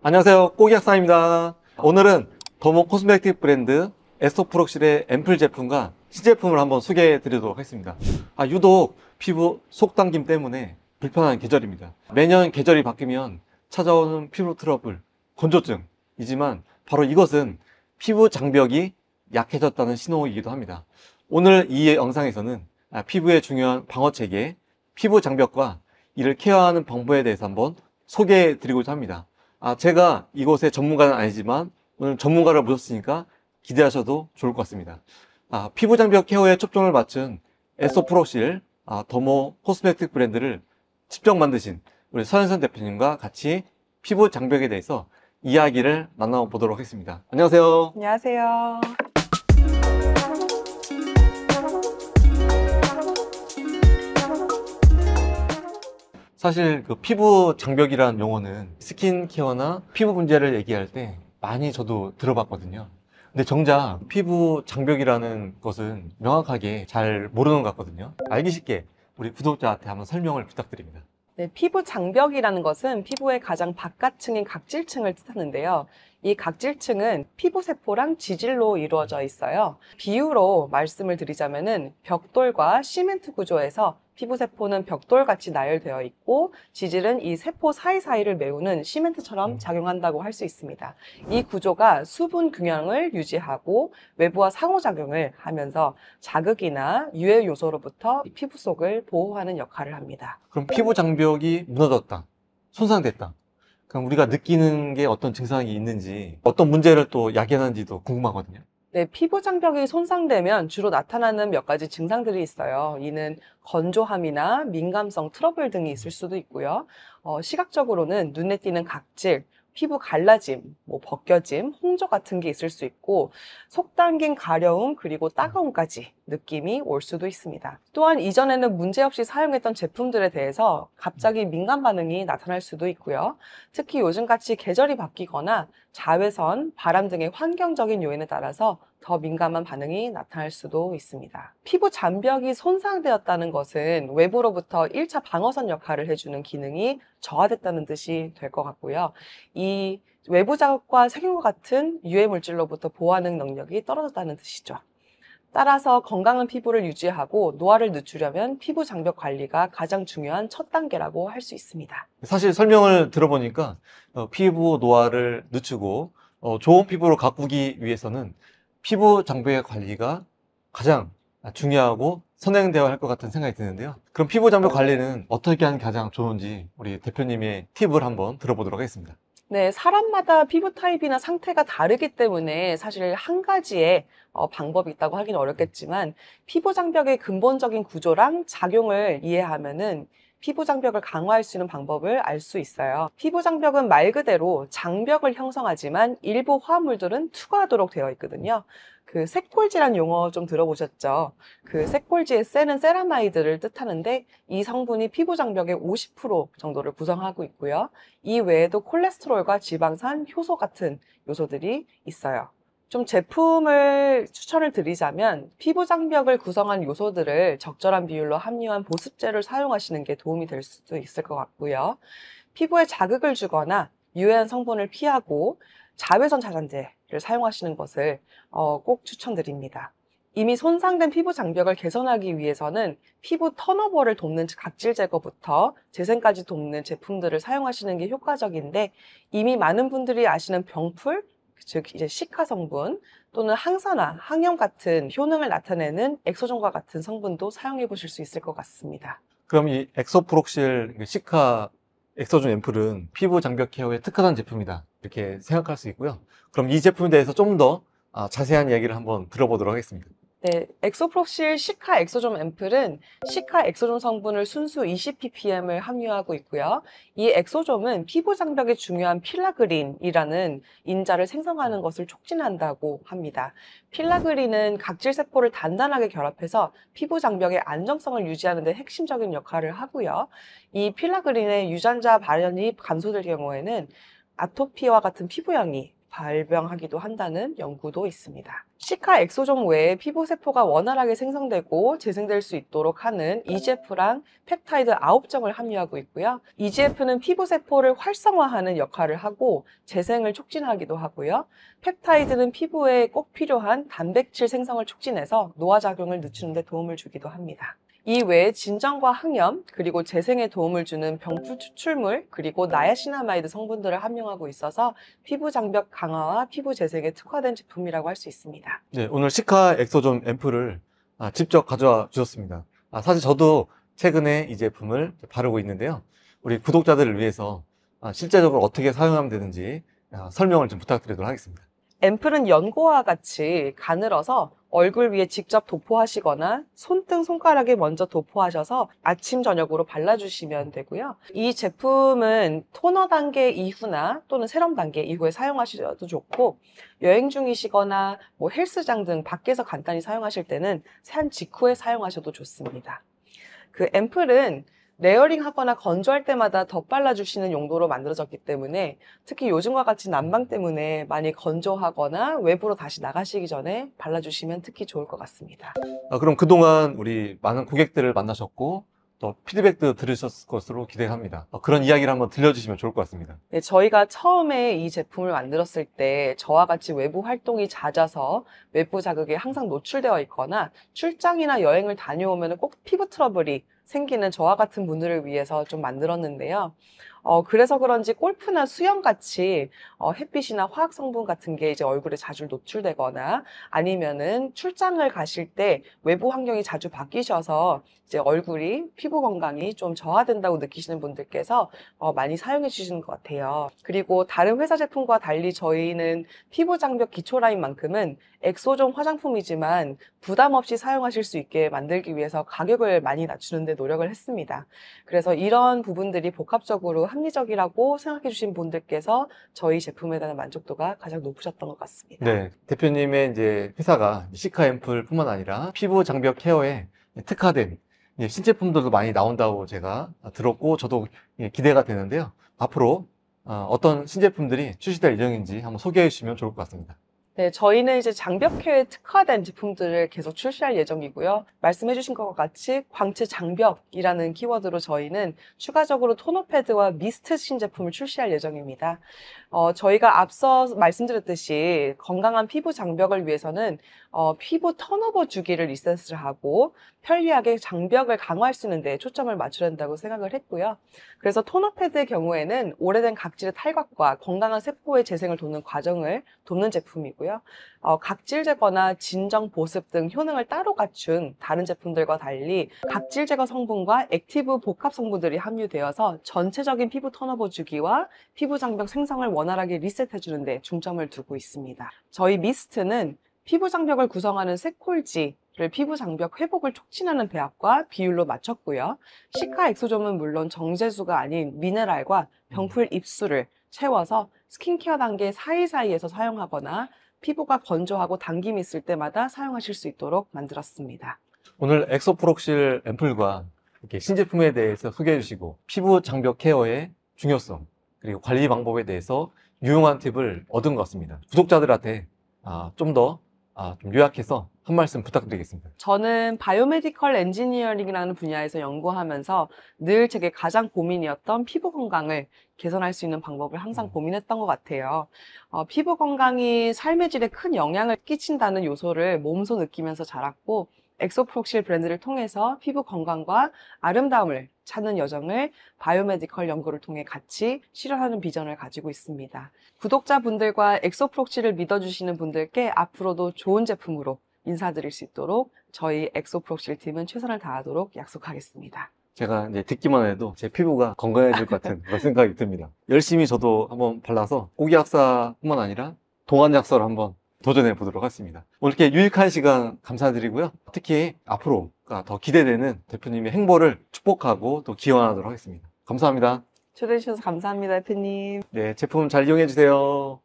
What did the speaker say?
안녕하세요, 꼬기학사입니다. 오늘은 더모 코스메틱 브랜드 에스토프록실의 앰플 제품과 신제품을 한번 소개해 드리도록 하겠습니다. 유독 피부 속당김 때문에 불편한 계절입니다. 매년 계절이 바뀌면 찾아오는 피부 트러블, 건조증이지만 바로 이것은 피부 장벽이 약해졌다는 신호이기도 합니다. 오늘 이 영상에서는 피부의 중요한 방어체계, 피부 장벽과 이를 케어하는 방법에 대해서 한번 소개해 드리고자 합니다. 제가 이곳의 전문가는 아니지만 오늘 전문가를 모셨으니까 기대하셔도 좋을 것 같습니다. 피부 장벽 케어에 초점을 맞춘 에스토프록실 더모 코스메틱 브랜드를 직접 만드신 우리 서현선 대표님과 같이 피부 장벽에 대해서 이야기를 나눠보도록 하겠습니다. 안녕하세요. 안녕하세요. 사실 그 피부 장벽이라는 용어는 스킨케어나 피부 문제를 얘기할 때 많이 저도 들어봤거든요. 근데 정작 피부 장벽이라는 것은 명확하게 잘 모르는 것 같거든요. 알기 쉽게 우리 구독자한테 한번 설명을 부탁드립니다. 네, 피부 장벽이라는 것은 피부의 가장 바깥층인 각질층을 뜻하는데요. 이 각질층은 피부세포랑 지질로 이루어져 있어요. 비유로 말씀을 드리자면은 벽돌과 시멘트 구조에서 피부세포는 벽돌같이 나열되어 있고 지질은 이 세포 사이사이를 메우는 시멘트처럼 작용한다고 할 수 있습니다. 이 구조가 수분 균형을 유지하고 외부와 상호작용을 하면서 자극이나 유해 요소로부터 피부 속을 보호하는 역할을 합니다. 그럼 피부 장벽이 무너졌다, 손상됐다. 그럼 우리가 느끼는 게 어떤 증상이 있는지, 어떤 문제를 또 야기하는지도 궁금하거든요. 네, 피부 장벽이 손상되면 주로 나타나는 몇 가지 증상들이 있어요. 이는 건조함이나 민감성 트러블 등이 있을 수도 있고요. 시각적으로는 눈에 띄는 각질, 피부 갈라짐, 벗겨짐, 홍조 같은 게 있을 수 있고 속 당긴 가려움 그리고 따가움까지 느낌이 올 수도 있습니다. 또한 이전에는 문제없이 사용했던 제품들에 대해서 갑자기 민감 반응이 나타날 수도 있고요. 특히 요즘같이 계절이 바뀌거나 자외선, 바람 등의 환경적인 요인에 따라서 더 민감한 반응이 나타날 수도 있습니다. 피부 장벽이 손상되었다는 것은 외부로부터 1차 방어선 역할을 해주는 기능이 저하됐다는 뜻이 될 것 같고요. 이 외부 자극과 세균과 같은 유해 물질로부터 보호하는 능력이 떨어졌다는 뜻이죠. 따라서 건강한 피부를 유지하고 노화를 늦추려면 피부 장벽 관리가 가장 중요한 첫 단계라고 할 수 있습니다. 사실 설명을 들어보니까 피부 노화를 늦추고 좋은 피부로 가꾸기 위해서는 피부 장벽의 관리가 가장 중요하고 선행되어야 할 것 같은 생각이 드는데요. 그럼 피부 장벽 관리는 어떻게 하는 게 가장 좋은지 우리 대표님의 팁을 한번 들어보도록 하겠습니다. 네, 사람마다 피부 타입이나 상태가 다르기 때문에 사실 한 가지의 방법이 있다고 하기는 어렵겠지만 피부 장벽의 근본적인 구조랑 작용을 이해하면은 피부 장벽을 강화할 수 있는 방법을 알 수 있어요. 피부 장벽은 말 그대로 장벽을 형성하지만 일부 화합물들은 투과하도록 되어 있거든요. 그 색골지란 용어 좀 들어보셨죠? 그 색골지의 셀은 세라마이드를 뜻하는데 이 성분이 피부 장벽의 50% 정도를 구성하고 있고요. 이 외에도 콜레스테롤과 지방산, 효소 같은 요소들이 있어요. 좀 제품을 추천을 드리자면 피부 장벽을 구성한 요소들을 적절한 비율로 함유한 보습제를 사용하시는 게 도움이 될 수도 있을 것 같고요. 피부에 자극을 주거나 유해한 성분을 피하고 자외선 차단제를 사용하시는 것을 꼭 추천드립니다. 이미 손상된 피부 장벽을 개선하기 위해서는 피부 턴오버를 돕는 각질 제거부터 재생까지 돕는 제품들을 사용하시는 게 효과적인데 이미 많은 분들이 아시는 병풀, 즉 이제 시카 성분 또는 항산화, 항염 같은 효능을 나타내는 엑소존과 같은 성분도 사용해 보실 수 있을 것 같습니다. 그럼 이 엑소프록실 시카 엑소존 앰플은 피부 장벽 케어에 특화된 제품이다, 이렇게 생각할 수 있고요. 그럼 이 제품에 대해서 좀 더 자세한 이야기를 한번 들어보도록 하겠습니다. 네, 엑소프록실 시카 엑소존 앰플은 시카 엑소존 성분을 순수 20ppm을 함유하고 있고요. 이 엑소존은 피부 장벽에 중요한 필라그린이라는 인자를 생성하는 것을 촉진한다고 합니다. 필라그린은 각질 세포를 단단하게 결합해서 피부 장벽의 안정성을 유지하는 데 핵심적인 역할을 하고요. 이 필라그린의 유전자 발현이 감소될 경우에는 아토피와 같은 피부염이 발병하기도 한다는 연구도 있습니다. 시카 엑소존 외에 피부 세포가 원활하게 생성되고 재생될 수 있도록 하는 EGF랑 펩타이드 9종을 함유하고 있고요. EGF는 피부 세포를 활성화하는 역할을 하고 재생을 촉진하기도 하고요. 펩타이드는 피부에 꼭 필요한 단백질 생성을 촉진해서 노화작용을 늦추는 데 도움을 주기도 합니다. 이 외에 진정과 항염, 그리고 재생에 도움을 주는 병풀 추출물, 그리고 나야시나마이드 성분들을 함유하고 있어서 피부 장벽 강화와 피부 재생에 특화된 제품이라고 할 수 있습니다. 네, 오늘 시카 엑소존 앰플을 직접 가져와 주셨습니다. 사실 저도 최근에 이 제품을 바르고 있는데요. 우리 구독자들을 위해서 실제적으로 어떻게 사용하면 되는지 설명을 좀 부탁드리도록 하겠습니다. 앰플은 연고와 같이 가늘어서 얼굴 위에 직접 도포하시거나 손등, 손가락에 먼저 도포하셔서 아침, 저녁으로 발라주시면 되고요. 이 제품은 토너 단계 이후나 또는 세럼 단계 이후에 사용하셔도 좋고, 여행 중이시거나 뭐 헬스장 등 밖에서 간단히 사용하실 때는 산 직후에 사용하셔도 좋습니다. 그 앰플은 레이어링 하거나 건조할 때마다 덧발라주시는 용도로 만들어졌기 때문에 특히 요즘과 같이 난방 때문에 많이 건조하거나 외부로 다시 나가시기 전에 발라주시면 특히 좋을 것 같습니다. 그럼 그동안 우리 많은 고객들을 만나셨고 또 피드백도 들으셨을 것으로 기대합니다. 그런 이야기를 한번 들려주시면 좋을 것 같습니다. 네, 저희가 처음에 이 제품을 만들었을 때 저와 같이 외부 활동이 잦아서 외부 자극에 항상 노출되어 있거나 출장이나 여행을 다녀오면 꼭 피부 트러블이 생기는 저와 같은 분들을 위해서 좀 만들었는데요. 그래서 그런지 골프나 수영같이 햇빛이나 화학 성분 같은 게 이제 얼굴에 자주 노출되거나 아니면은 출장을 가실 때 외부 환경이 자주 바뀌셔서 이제 얼굴이 피부 건강이 좀 저하된다고 느끼시는 분들께서 많이 사용해 주시는 것 같아요. 그리고 다른 회사 제품과 달리 저희는 피부 장벽 기초 라인만큼은 엑소존 화장품이지만 부담 없이 사용하실 수 있게 만들기 위해서 가격을 많이 낮추는 데 노력을 했습니다. 그래서 이런 부분들이 복합적으로 합리적이라고 생각해 주신 분들께서 저희 제품에 대한 만족도가 가장 높으셨던 것 같습니다. 네, 대표님의 이제 회사가 시카 앰플뿐만 아니라 피부 장벽 케어에 특화된 신제품들도 많이 나온다고 제가 들었고 저도 기대가 되는데요. 앞으로 어떤 신제품들이 출시될 예정인지 한번 소개해 주시면 좋을 것 같습니다. 네, 저희는 이제 장벽 케어에 특화된 제품들을 계속 출시할 예정이고요. 말씀해주신 것과 같이 광채 장벽이라는 키워드로 저희는 추가적으로 토너 패드와 미스트 신제품을 출시할 예정입니다. 저희가 앞서 말씀드렸듯이 건강한 피부 장벽을 위해서는 피부 턴오버 주기를 리셋을 하고 편리하게 장벽을 강화할 수 있는 데 초점을 맞춰야 한다고 생각을 했고요. 그래서 토너 패드의 경우에는 오래된 각질의 탈각과 건강한 세포의 재생을 돕는 과정을 돕는 제품이고요. 각질 제거나 진정, 보습 등 효능을 따로 갖춘 다른 제품들과 달리 각질 제거 성분과 액티브 복합 성분들이 함유되어서 전체적인 피부 턴오버 주기와 피부 장벽 생성을 원활하게 리셋해 주는 데 중점을 두고 있습니다. 저희 미스트는 피부 장벽을 구성하는 세콜지를 피부 장벽 회복을 촉진하는 배합과 비율로 맞췄고요. 시카 엑소존은 물론 정제수가 아닌 미네랄과 병풀 잎수를 채워서 스킨케어 단계 사이사이에서 사용하거나 피부가 건조하고 당김이 있을 때마다 사용하실 수 있도록 만들었습니다. 오늘 엑소프록실 앰플과 이렇게 신제품에 대해서 소개해 주시고 피부 장벽 케어의 중요성 그리고 관리 방법에 대해서 유용한 팁을 얻은 것 같습니다. 구독자들한테 좀 더 좀 요약해서 한 말씀 부탁드리겠습니다. 저는 바이오메디컬 엔지니어링이라는 분야에서 연구하면서 늘 제게 가장 고민이었던 피부 건강을 개선할 수 있는 방법을 항상 고민했던 것 같아요. 피부 건강이 삶의 질에 큰 영향을 끼친다는 요소를 몸소 느끼면서 자랐고 엑소프록실 브랜드를 통해서 피부 건강과 아름다움을 찾는 여정을 바이오메디컬 연구를 통해 같이 실현하는 비전을 가지고 있습니다. 구독자분들과 엑소프록실을 믿어주시는 분들께 앞으로도 좋은 제품으로 인사드릴 수 있도록 저희 엑소프록실 팀은 최선을 다하도록 약속하겠습니다. 제가 이제 듣기만 해도 제 피부가 건강해질 것 같은 그런 생각이 듭니다. 열심히 저도 한번 발라서 고기약사뿐만 아니라 동안약사를 한번 도전해 보도록 하겠습니다. 오늘 이렇게 유익한 시간 감사드리고요. 특히 앞으로 더 기대되는 대표님의 행보를 축복하고 또 기원하도록 하겠습니다. 감사합니다. 초대해 주셔서 감사합니다, 대표님. 네, 제품 잘 이용해 주세요.